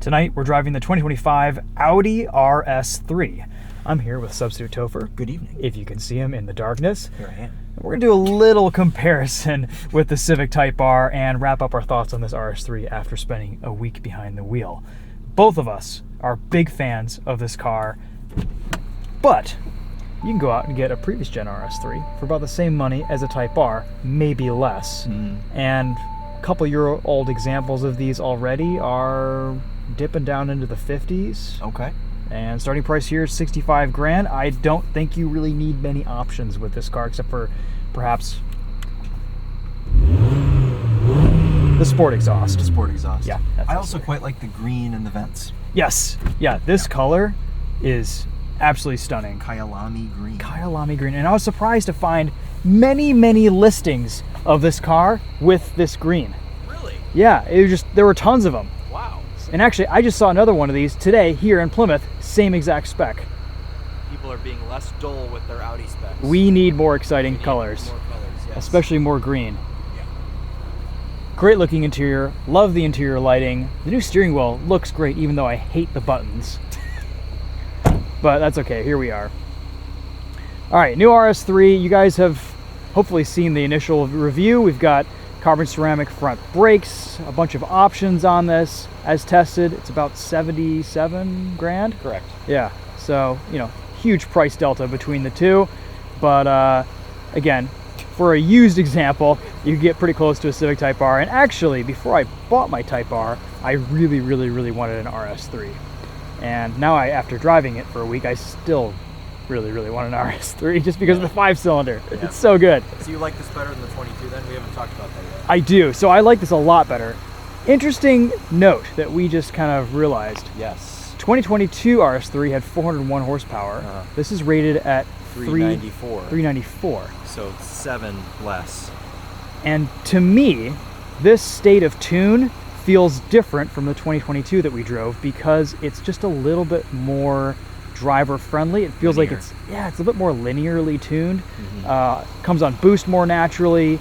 Tonight, we're driving the 2025 Audi RS3. I'm here with Substitute Topher. Good evening. If you can see him in the darkness. Here I am. We're going to do a little comparison with the Civic Type R and wrap up our thoughts on this RS3 after spending a week behind the wheel. Both of us are big fans of this car, but you can go out and get a previous gen RS3 for about the same money as a Type R, maybe less. And a couple year-old examples of these already are dipping down into the 50s. Okay. And starting price here is 65 grand. I don't think you really need many options with this car except for perhaps the sport exhaust. Sport exhaust. Yeah. I also quite like the green in the vents. Yes. Yeah, this color is absolutely stunning. Kyalami green. Kyalami green. And I was surprised to find many listings of this car with this green. Really? Yeah, there were tons of them. Wow. And actually, I just saw another one of these today here in Plymouth, same exact spec. People are being less dull with their Audi specs. We need more exciting colors, More colors, yes. especially more green. Yeah. Great looking interior, love the interior lighting. The new steering wheel looks great, even though I hate the buttons. But that's okay, here we are. All right, new RS3. You guys have hopefully seen the initial review. We've got carbon ceramic front brakes, a bunch of options on this as tested. It's about 77 grand. Correct. Yeah, so, huge price delta between the two. But again, for a used example, you get pretty close to a Civic Type R. And actually, before I bought my Type R, I really wanted an RS3. And now after driving it for a week, I still really want an RS3 just because of the 5-cylinder. Yeah. It's so good. So you like this better than the 22 then? We haven't talked about that yet. I do. So I like this a lot better. Interesting note that we just kind of realized. Yes. 2022 RS3 had 401 horsepower. This is rated at 394. 394. So 7 less. And to me, this state of tune feels different from the 2022 that we drove because it's just a little bit more driver friendly. It feels Linear. like it's a bit more linearly tuned. Comes on boost more naturally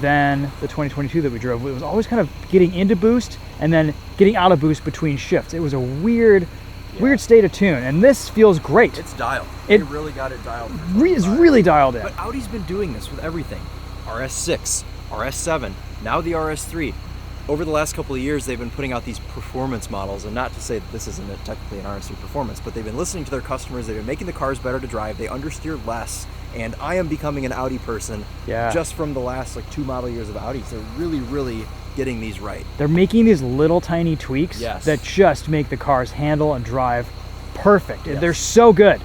than the 2022 that we drove. It was always kind of getting into boost and then getting out of boost between shifts. It was a weird state of tune, and this feels great. It's dialed. It They really got it dialed. It's really dialed in. But Audi's been doing this with everything. RS6, RS7, now the RS3. Over the last couple of years, they've been putting out these performance models, and not to say that this isn't technically an RS3 performance, but they've been listening to their customers, they've been making the cars better to drive, they understeer less, and I am becoming an Audi person just from the last 2 model years of Audis. They're really getting these right. They're making these little tiny tweaks that just make the cars handle and drive perfect. Yes. They're so good.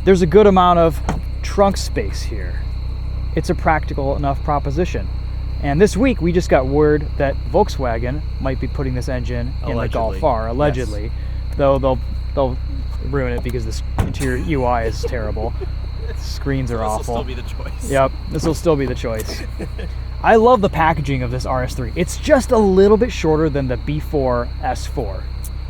There's a good amount of trunk space here. It's a practical enough proposition. And this week we just got word that Volkswagen might be putting this engine in the Golf R, allegedly. Though they'll ruin it because this interior UI is terrible. Screens are awful. This will still be the choice. Yep, this will still be the choice. I love the packaging of this RS3. It's just a little bit shorter than the B4 S4.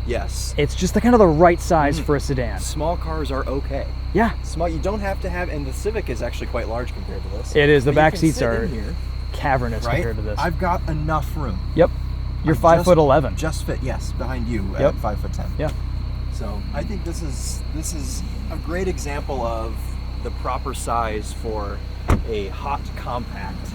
Yes. It's just the kind of the right size for a sedan. Small cars are okay. Yeah. Small, you don't have to have, and the Civic is actually quite large compared to this. It is. The But back you can seats sit are in here, cavernous right? compared to this. I've got enough room. Yep. You're 5'11". Just fit, yes, behind you Yep. at 5'10". Yeah. So I think this is a great example of the proper size for a hot compact.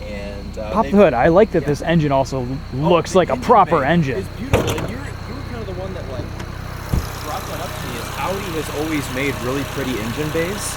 And Pop the hood. I like that this engine also looks like a proper engine. It's beautiful. And you were kind of the one that brought that up to me. Is Audi has always made really pretty engine bays.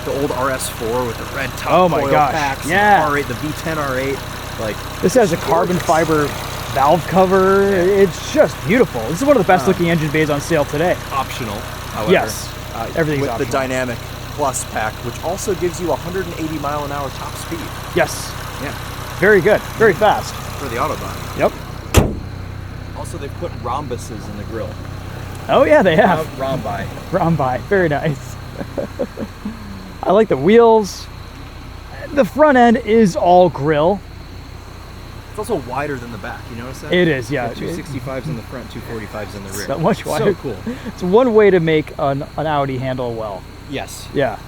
The old RS4 with the red top coil packs, yeah. the R8, the V10 R8. This has a carbon fiber valve cover. It's just beautiful. This is one of the best looking engine bays on sale today. Optional, however. Yes, everything's with optional. the Dynamic Plus pack, which also gives you 180 mile an hour top speed. Yes. Yeah. Very good. Very fast. For the Autobahn. Yep. Also, they've put rhombuses in the grille. Oh yeah, they have. Rhombi. Rhombi. Very nice. I like the wheels. The front end is all grille. It's also wider than the back. You notice that? It is, yeah. 265s in the front, 245s in the rear. So much wider. So cool. It's one way to make an Audi handle well. Yes. Yeah.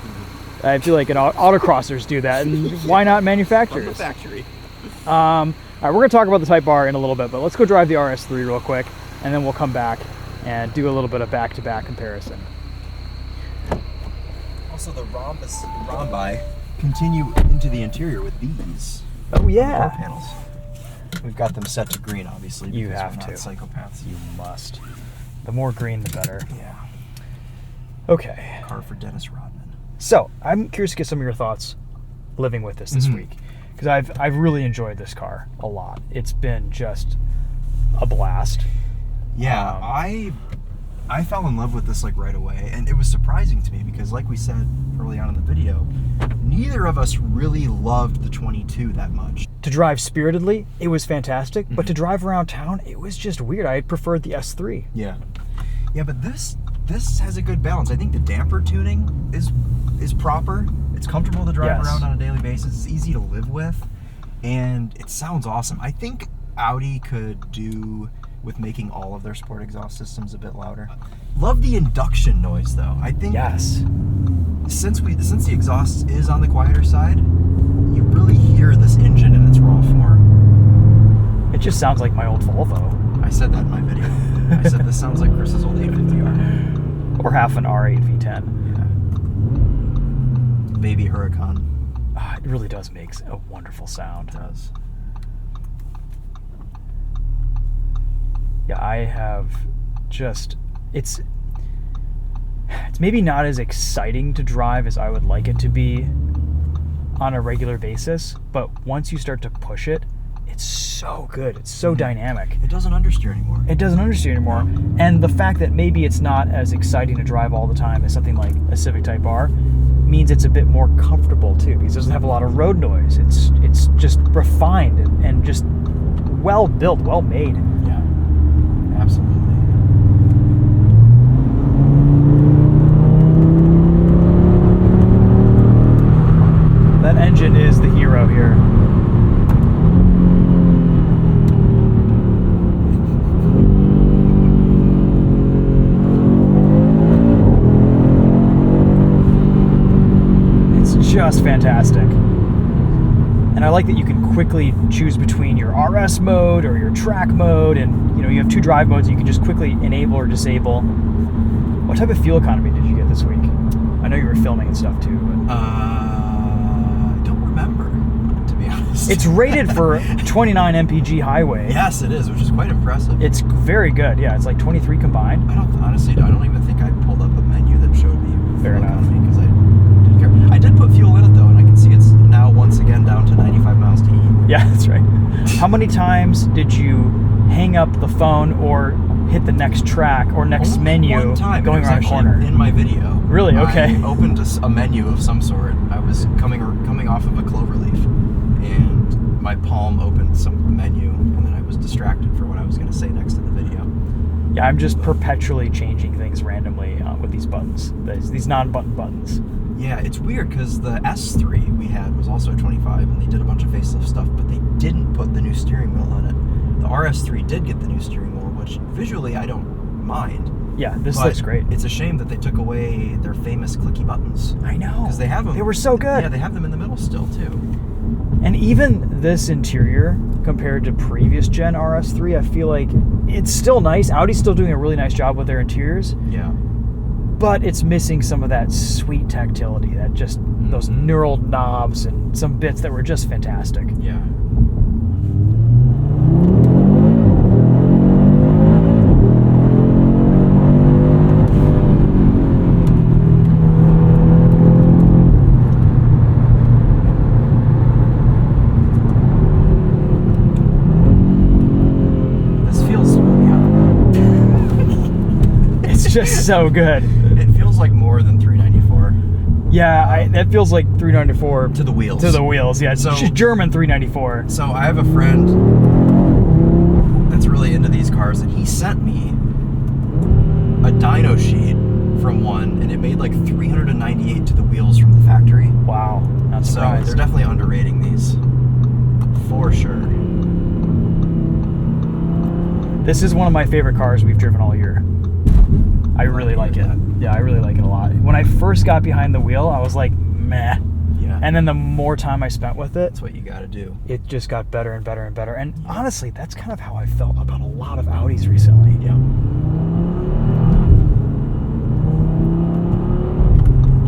I feel like autocrossers do that, and why not manufacturers? From the factory. right, we're going to talk about the Type R in a little bit, but let's go drive the RS3 real quick, and then we'll come back and do a little bit of back-to-back comparison. Also, the rhombi continue into the interior with these. Oh, Door yeah. panels. We've got them set to green, obviously. You because have we're to. not psychopaths. You must. The more green, the better. Yeah. Okay. Car for Dennis Rodman. So, I'm curious to get some of your thoughts living with this week, because I've really enjoyed this car a lot. It's been just a blast. Yeah, I fell in love with this like right away, and it was surprising to me because, like we said early on in the video, neither of us really loved the 22 that much. To drive spiritedly, it was fantastic, but to drive around town, it was just weird. I had preferred the S3. Yeah, but this has a good balance. I think the damper tuning is proper. It's comfortable to drive around on a daily basis. It's easy to live with, and it sounds awesome. I think Audi could do with making all of their sport exhaust systems a bit louder. Love the induction noise though. I think since the exhaust is on the quieter side, you really hear this engine in its raw form. It just sounds like my old Volvo. I said that in my video. I said this sounds like Chris's old 850R. Or half an R8 V10. Yeah. Baby Huracan. It really does make a wonderful sound. It does. Yeah, I have just, it's maybe not as exciting to drive as I would like it to be on a regular basis, but once you start to push it, it's so good. It's so dynamic. It doesn't understeer anymore. It doesn't understeer anymore. And the fact that maybe it's not as exciting to drive all the time as something like a Civic Type R means it's a bit more comfortable too, because it doesn't have a lot of road noise. It's just refined and just well built, well made. Yeah, absolutely. That engine is the hero here. Just fantastic. And I like that you can quickly choose between your RS mode or your track mode, and you have two drive modes. You can just quickly enable or disable. What type of fuel economy did you get this week? I know you were filming and stuff too. But I don't remember, to be honest. it's rated for 29 mpg highway. Yes, it is, which is quite impressive. It's very good. Yeah, it's like 23 combined. I don't even think I pulled up a menu that showed me Fair enough. because I didn't care. I did put fuel in it though, and I can see it's now once again down to 95 miles to E. Yeah, that's right. How many times did you hang up the phone or hit the next track or next Only menu one time. going It was around a actually corner? in my video. Really? Okay. I opened a menu of some sort. I was coming off of a cloverleaf, and my palm opened some menu, and then I was distracted for what I was going to say next in the video. Yeah, I'm just perpetually changing things randomly with these buttons, these non-button buttons. Yeah, it's weird because the S3 we had was also a 25, and they did a bunch of facelift stuff, but they didn't put the new steering wheel on it. The RS3 did get the new steering wheel, which visually I don't mind. Yeah, this But looks great. It's a shame that they took away their famous clicky buttons. I know. Because they have them. They were so good. Yeah, they have them in the middle still, too. And even this interior, compared to previous gen RS3, I feel like it's still nice. Audi's still doing a really nice job with their interiors, Yeah. but it's missing some of that sweet tactility, that just those knurled knobs and some bits that were just fantastic. Yeah. Just so good. It feels like more than 394. Yeah, that feels like 394 To the wheels. To the wheels, yeah. It's So- German 394. So I have a friend that's really into these cars, and he sent me a dyno sheet from one, and it made like 398 to the wheels from the factory. Wow, not So surprised. they're definitely underrating these, for sure. This is one of my favorite cars we've driven all year. I really like it. that. Yeah, I really like it a lot. When I first got behind the wheel, I was like, meh. Yeah. Yeah. And then the more time I spent with it, That's what you got to do. it just got better and better and better. And honestly, that's kind of how I felt about a lot of Audis recently. Yeah.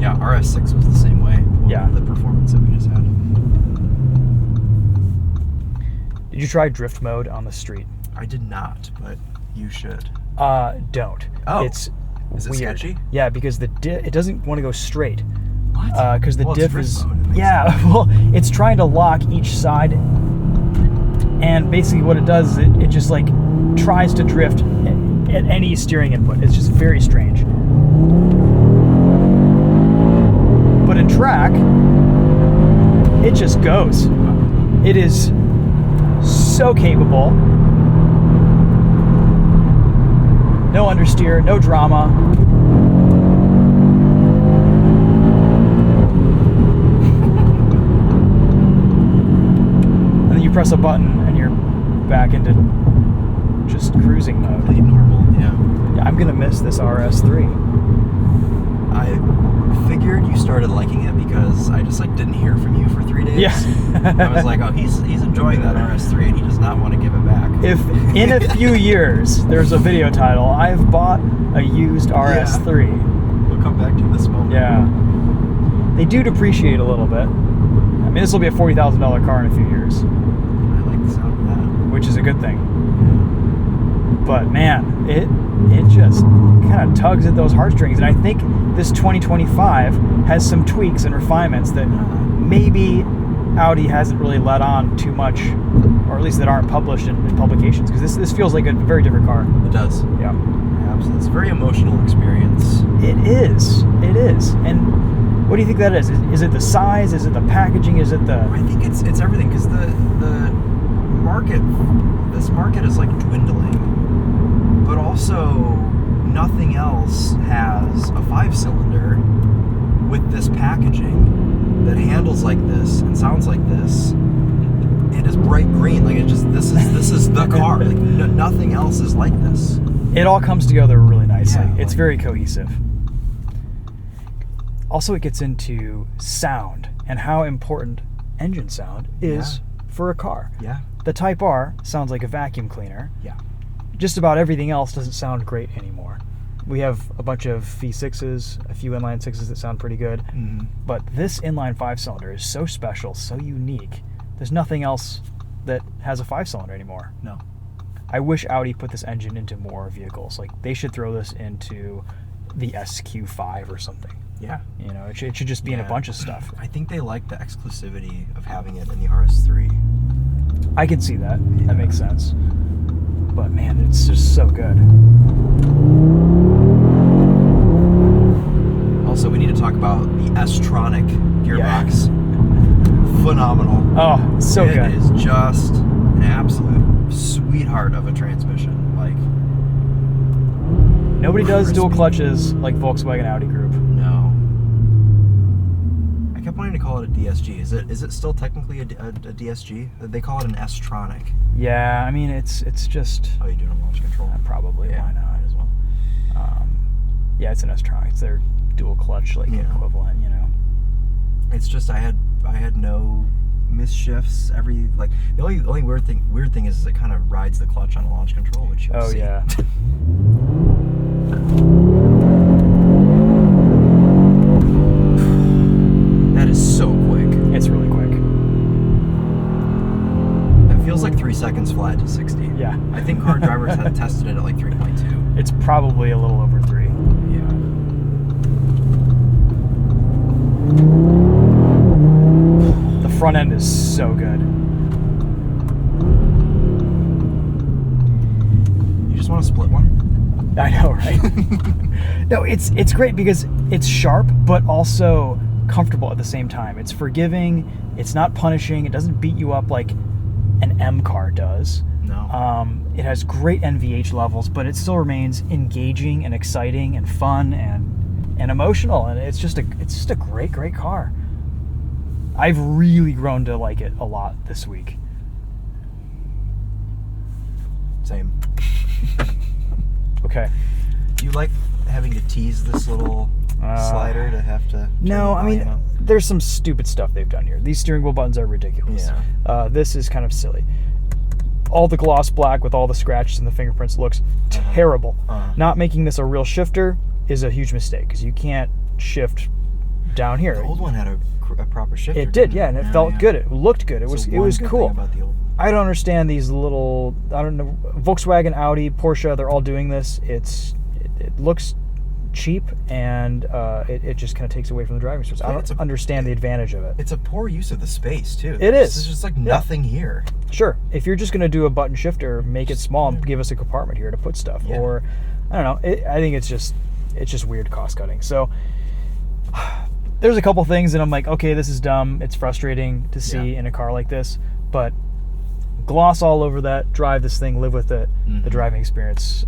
Yeah, RS6 was the same way. Yeah. The performance that we just had. Did you try drift mode on the street? I did not, but you should. Don't. Oh. It's Is it weird. sketchy? Yeah, because it doesn't want to go straight. What? Because the Well, it's diff drift is mode, it makes yeah. sense. Well, it's trying to lock each side, and basically what it does is it just like tries to drift at any steering input. It's just very strange. But in track, it just goes. It is so capable. No understeer, no drama. And then you press a button and you're back into just cruising mode. Complete normal, yeah. Yeah, I'm gonna miss this RS3. I figured you started liking it because I just like didn't hear from you for 3 days. Yeah. I was like, oh, he's enjoying that RS3 and he does not want to give it back. If in a few years there's a video title, I've bought a used RS3. We'll come back to this moment. Yeah. They do depreciate a little bit. I mean, this will be a $40,000 car in a few years, I like the sound of that. which is a good thing. But man, it just kind of tugs at those heartstrings. And I think this 2025 has some tweaks and refinements that maybe Audi hasn't really let on too much, or at least that aren't published in publications, because this feels like a very different car. It does. Yeah. Absolutely. It's a very emotional experience. It is. It is. And what do you think that is? Is it the size? Is it the packaging? Is it the... I think it's everything, because the this market is like dwindling, but also nothing else has a 5-cylinder with this packaging that handles like this and sounds like this and is bright green. Like, it just, this is the car. Like, nothing else is like this. It all comes together really nicely. Yeah, It's like- very cohesive. Also, it gets into sound and how important engine sound is for a car. Yeah. The Type R sounds like a vacuum cleaner. Yeah. Just about everything else doesn't sound great anymore. We have a bunch of V6s, a few inline 6s that sound pretty good, Mm-hmm. but this inline 5-cylinder is so special, so unique. There's nothing else that has a 5-cylinder anymore. No. I wish Audi put this engine into more vehicles. Like, they should throw this into the SQ5 or something. Yeah. You know, it should just be in a bunch of stuff. I think they like the exclusivity of having it in the RS3. I can see that. That makes sense. But man, it's just so good. Also, we need to talk about the S-Tronic gearbox. Phenomenal. Oh, so It good. is just an absolute sweetheart of a transmission. Like, Nobody does dual crispy. clutches like Volkswagen Audi Group. no. I kept wanting to call it a DSG. Is it still technically a DSG? They call it an S-Tronic. Yeah, I mean, it's just Oh, you doing a launch control? probably Yeah. why not as well. Yeah, it's an S-Tronic. It's their dual clutch like Yeah. equivalent, you know. It's just I had no misshifts. The only weird thing is it kind of rides the clutch on a launch control, which you'll Oh see. yeah. That is so quick. It's really quick. It feels like 3 seconds flat to 60. Yeah. I think car drivers have tested it at like 3.2. It's probably a little over 3. Yeah. The front end is so good. You just want to split one? I know, right? No, it's great because it's sharp, but also comfortable at the same time. It's forgiving. It's not punishing. It doesn't beat you up like an M car does. No. It has great NVH levels, but it still remains engaging and exciting and fun and emotional. And it's just a great car. I've really grown to like it a lot this week. Same. Okay. Do you like having to tease this little slider to have to? No, I mean, there's some stupid stuff they've done here. These steering wheel buttons are ridiculous. Yeah. This is kind of silly. All the gloss black with all the scratches and the fingerprints looks terrible. Not making this a real shifter is a huge mistake because you can't shift down here. The old one had a proper shifter. It did, yeah, and it felt good. It looked good. It was cool. About the old one. I don't understand these little, I don't know, Volkswagen, Audi, Porsche, they're all doing this. It looks cheap, and it just kind of takes away from the driving experience. I don't understand the advantage of it. It's a poor use of the space, too. It is. There's just like nothing here. Sure. If you're just going to do a button shifter, make it small and give us a compartment here to put stuff. Yeah. Or, I don't know, I think it's just weird cost cutting. So, there's a couple things that I'm like, okay, this is dumb. It's frustrating to see in a car like this, but gloss all over that, drive this thing, live with it. The driving experience,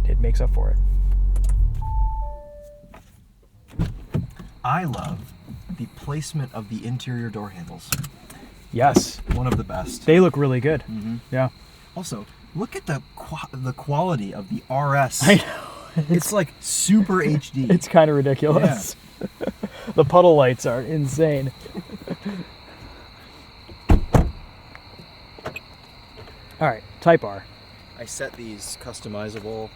it makes up for it. I love the placement of the interior door handles. Yes. One of the best. They look really good. Yeah. Also, look at the quality of the RS. I know. It's like super HD. It's kind of ridiculous. Yeah. The puddle lights are insane. All right, Type R. I set these customizable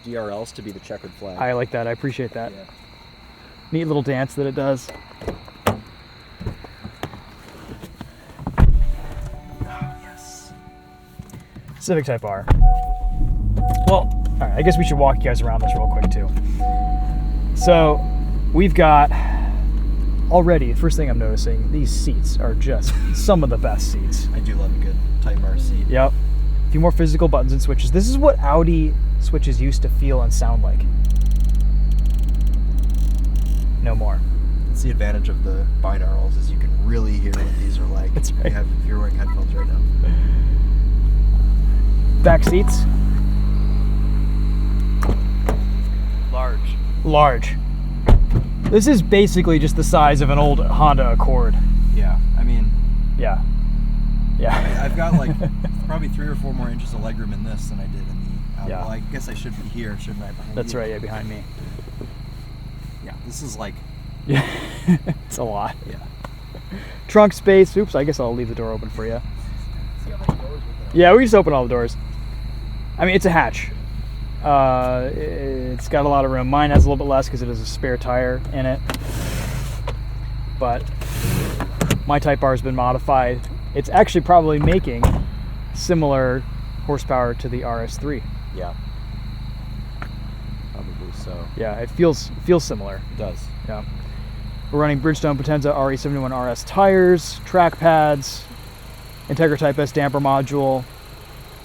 DRLs to be the checkered flag. I like that. I appreciate that. Yeah. Neat little dance that it does. Oh, yes. Civic Type R. Well, all right, I guess we should walk you guys around this real quick too. So, we've got already, the first thing I'm noticing, these seats are just some of the best seats. I do love a good Type R seat. Yep. A few more physical buttons and switches. This is what Audi switches used to feel and sound like. No more. It's the advantage of the binaurals is you can really hear what these are like. That's right. If you're wearing headphones right now. Back seats. Large. This is basically just the size of an old Honda Accord. Yeah, I mean... Yeah. I've got like probably 3 or 4 more inches of legroom in this than I did in the Audi. Yeah. Well, I guess I should be here, shouldn't I? That's right, yeah, behind me. Yeah, this is like... Yeah, it's a lot. Yeah. Trunk space. Oops, I guess I'll leave the door open for you. See how many doors with that? Yeah, we just open all the doors. I mean, it's a hatch. It's got a lot of room. Mine has a little bit less because it has a spare tire in it. But my Type R has been modified. It's actually probably making similar horsepower to the RS3. Yeah. Probably so. Yeah, it feels similar. It does. Yeah. We're running Bridgestone Potenza RE71 RS tires, track pads, Integra Type S damper module.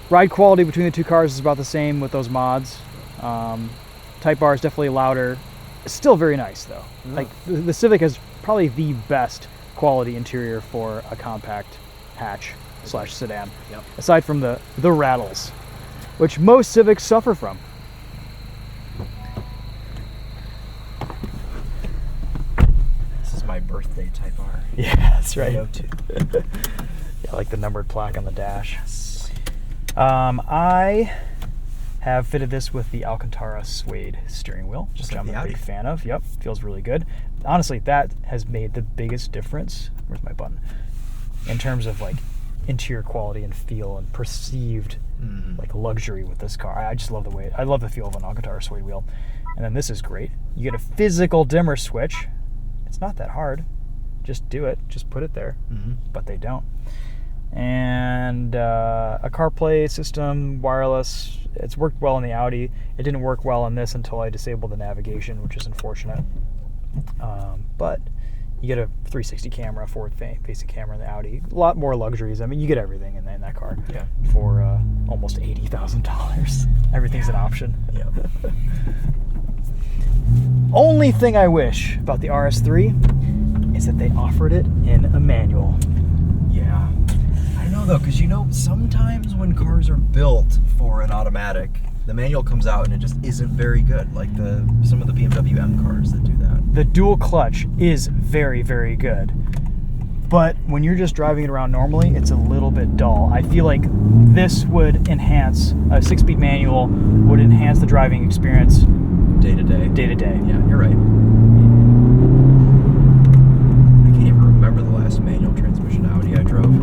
Ride quality between the two cars is about the same with those mods. Type R is definitely louder. It's still very nice though. Yeah. Like the Civic has probably the best quality interior for a compact hatch / sedan. Yep. Aside from the rattles, which most Civics suffer from. This is my birthday Type R. Yeah, that's right. Go to. Yeah, I like the numbered plaque on the dash. I have fitted this with the Alcantara suede steering wheel, Just which like I'm the a big Audi. fan of. Yep, feels really good. Honestly, that has made the biggest difference. Where's my button? In terms of like interior quality and feel and perceived like luxury with this car. I just love the way, I love the feel of an Alcantara suede wheel. And then this is great. You get a physical dimmer switch. It's not that hard. Just do it. Just put it there. But they don't. And a CarPlay system, wireless. It's worked well in the Audi. It didn't work well on this until I disabled the navigation, which is unfortunate. But you get a 360 camera, forward-facing camera in the Audi. A lot more luxuries. I mean, you get everything in that car for almost $80,000. Everything's an option. Yeah. Only thing I wish about the RS3 is that they offered it in a manual. Yeah. I don't know though, because sometimes when cars are built for an automatic, the manual comes out and it just isn't very good, like some of the BMW M cars that do that. The dual clutch is very, very good. But when you're just driving it around normally, it's a little bit dull. I feel like this would enhance, a 6-speed manual would enhance the driving experience day to day. Day to day. Yeah, you're right. I can't even remember the last manual transmission Audi I drove.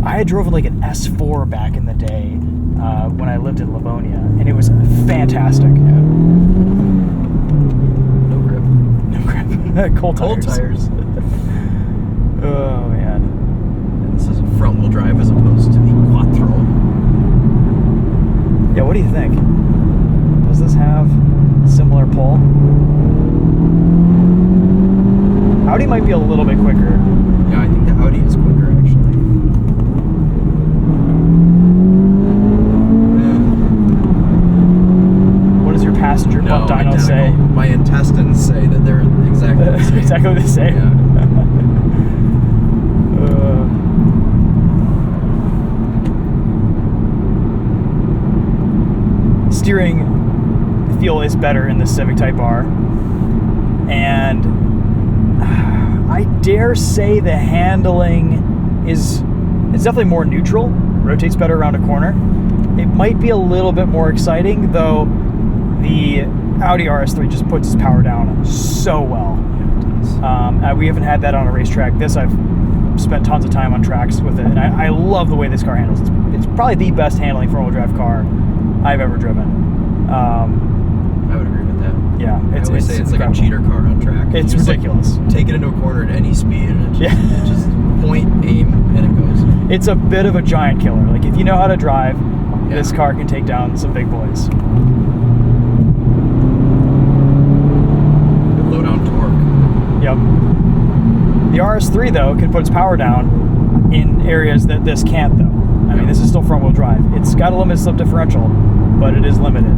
I had driven like an S4 back in the day when I lived in Livonia, and it was fantastic. Yeah. No grip. No grip. Cold tires. Oh man. And this is a front-wheel drive as opposed to the Quattro. Yeah, what do you think? Does this have similar pull? Audi might be a little bit quicker. Yeah, I think the Audi is quicker actually. What does your passenger pump dyno identical. say? My intestines say that they're exactly the same. Exactly the same. Yeah. Steering feel is better in the Civic Type R, and I dare say the handling it's definitely more neutral, rotates better around a corner. It might be a little bit more exciting, though the Audi RS3 just puts its power down so well. We haven't had that on a racetrack. This I've spent tons of time on tracks with it, and I love the way this car handles. It's probably the best handling front-wheel drive car I've ever driven. I would agree with that. Yeah, I always say it's incredible. like a cheater car on track. It's You just, ridiculous. Like, take it into a corner at any speed, and it Yeah. just point, aim, and it goes. It's a bit of a giant killer. Like, if you know how to drive, this car can take down some big boys. Good low down torque. Yep. The RS3, though, can put its power down in areas that this can't, though. I mean, this is still front-wheel drive. It's got a limited slip differential, but it is limited.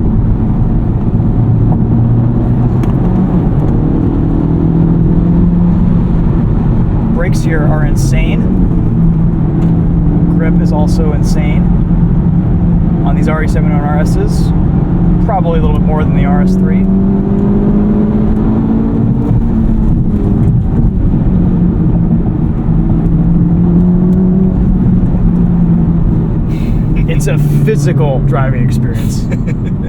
Brakes here are insane. Grip is also insane. On these RE7 and RSs, probably a little bit more than the RS3. It's a physical driving experience.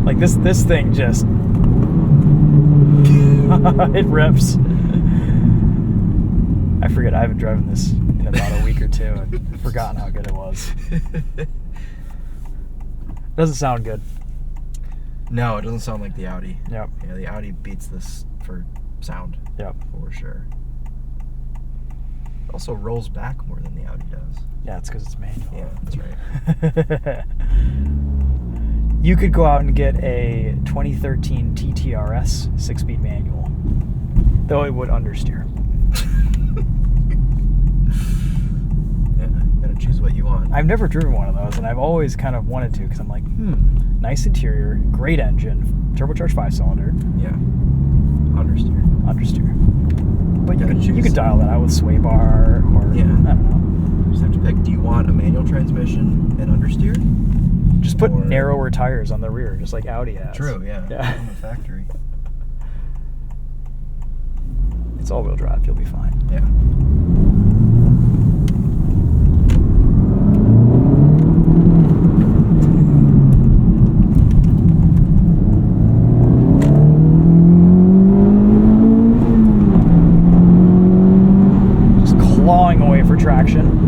Like this thing just it rips. I forget, I haven't driven this in about a week or two. I've forgotten how good it was. Doesn't sound good. No, it doesn't sound like the Audi. Yep. Yeah, the Audi beats this for sound. Yep. For sure. It also rolls back more than the Audi does. Yeah, it's because it's manual. Yeah, that's right. You could go out and get a 2013 TTRS 6-speed manual, though it would understeer. Yeah, gotta choose what you want. I've never driven one of those, and I've always kind of wanted to, because I'm like, nice interior, great engine, turbocharged 5-cylinder. Yeah, understeer. Understeer. But you Gotta could choose. dial that out with sway bar, or Yeah. I don't know. Just have to pick. Do you want a manual transmission and understeer? Just put Or- narrower tires on the rear, just like Audi has. True. Yeah. Yeah. From the factory. It's all-wheel drive. You'll be fine. Yeah. Just clawing away for traction.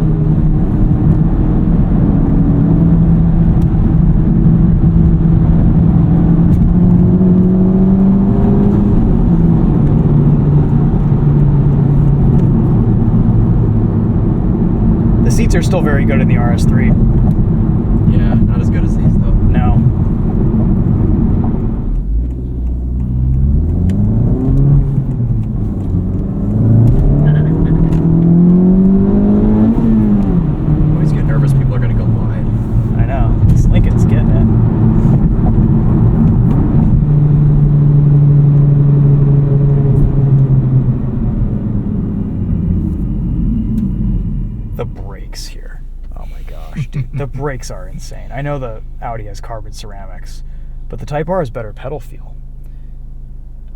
The seats are still very good in the RS3. Yeah. Not as good as these though. No. Always get nervous. People are gonna go wide. I know. This Lincoln's getting it. The brakes here. Oh my gosh, dude. The brakes are insane. I know the Audi has carbon ceramics, but the Type R has better pedal feel.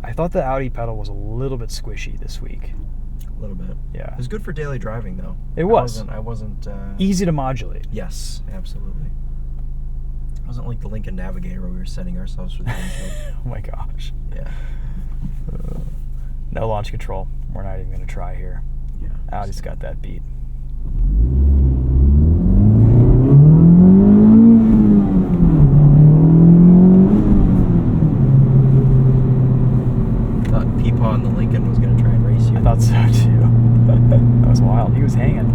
I thought the Audi pedal was a little bit squishy this week. A little bit. Yeah. It was good for daily driving though. It was. I wasn't. Easy to modulate. Yes, absolutely. It wasn't like the Lincoln Navigator where we were setting ourselves for the windshield. Oh my gosh. Yeah. No launch control. We're not even going to try here. Yeah. Audi's got that beat. Thought Peepaw and the Lincoln was going to try and race you. I thought so too. That was wild. He was hanging.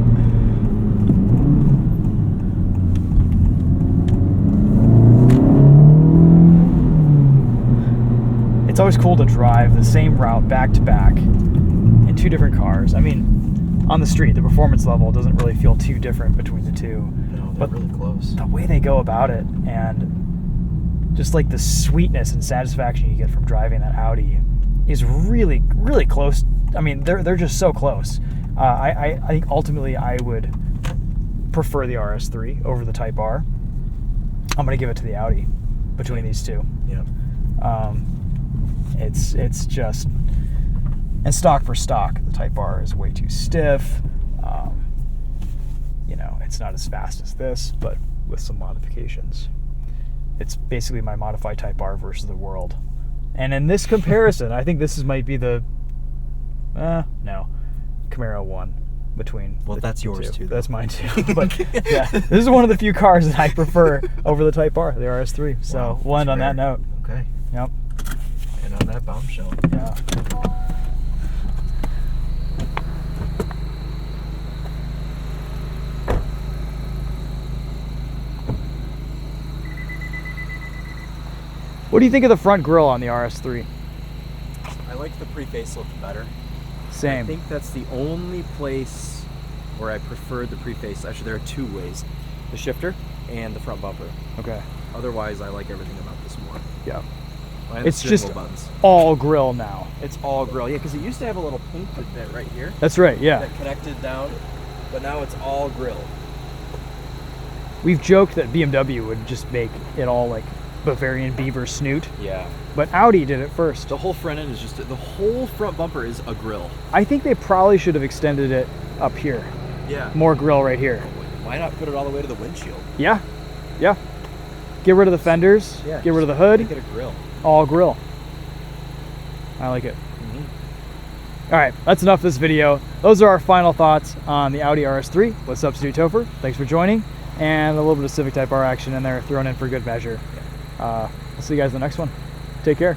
It's always cool to drive the same route back to back in two different cars. I mean, on the street, the performance level doesn't really feel too different between the two. No, they're really close. The way they go about it, and just like the sweetness and satisfaction you get from driving that Audi is really, really close. I mean, they're just so close. I think ultimately I would prefer the RS3 over the Type R. I'm going to give it to the Audi between these two. Yeah. It's just, and stock for stock, the Type R is way too stiff. You know, it's not as fast as this, but with some modifications. It's basically my modified Type R versus the World. And in this comparison, I think this might be the, no, Camaro 1 between. Well, that's yours too. That's mine too. But yeah, this is one of the few cars that I prefer over the Type R, the RS3. So Wow, we'll end on that note. Okay. Yep. And on that bombshell. Yeah. What do you think of the front grille on the RS3? I like the pre-facelift better. Same. I think that's the only place where I preferred the pre-face. Actually, there are two ways. The shifter and the front bumper. Okay. Otherwise, I like everything about this more. Yeah. And It's the just swivel buttons. all grille now. It's all grill. Yeah, because it used to have a little pink bit right here That's right, yeah. that connected down, but now it's all grill. We've joked that BMW would just make it all like Bavarian beaver snoot, Yeah. but Audi did it first. The whole front end is just, the whole front bumper is a grill. I think they probably should have extended it up here. Yeah. More grill right here. Why not put it all the way to the windshield? Yeah, yeah. Get rid of the fenders, Yeah. get rid of the hood, Make it a grill. all grill. I like it. All right, that's enough of this video. Those are our final thoughts on the Audi RS3 with substitute TheTopher. Thanks for joining, and a little bit of Civic Type R action in there thrown in for good measure. I'll see you guys in the next one. Take care.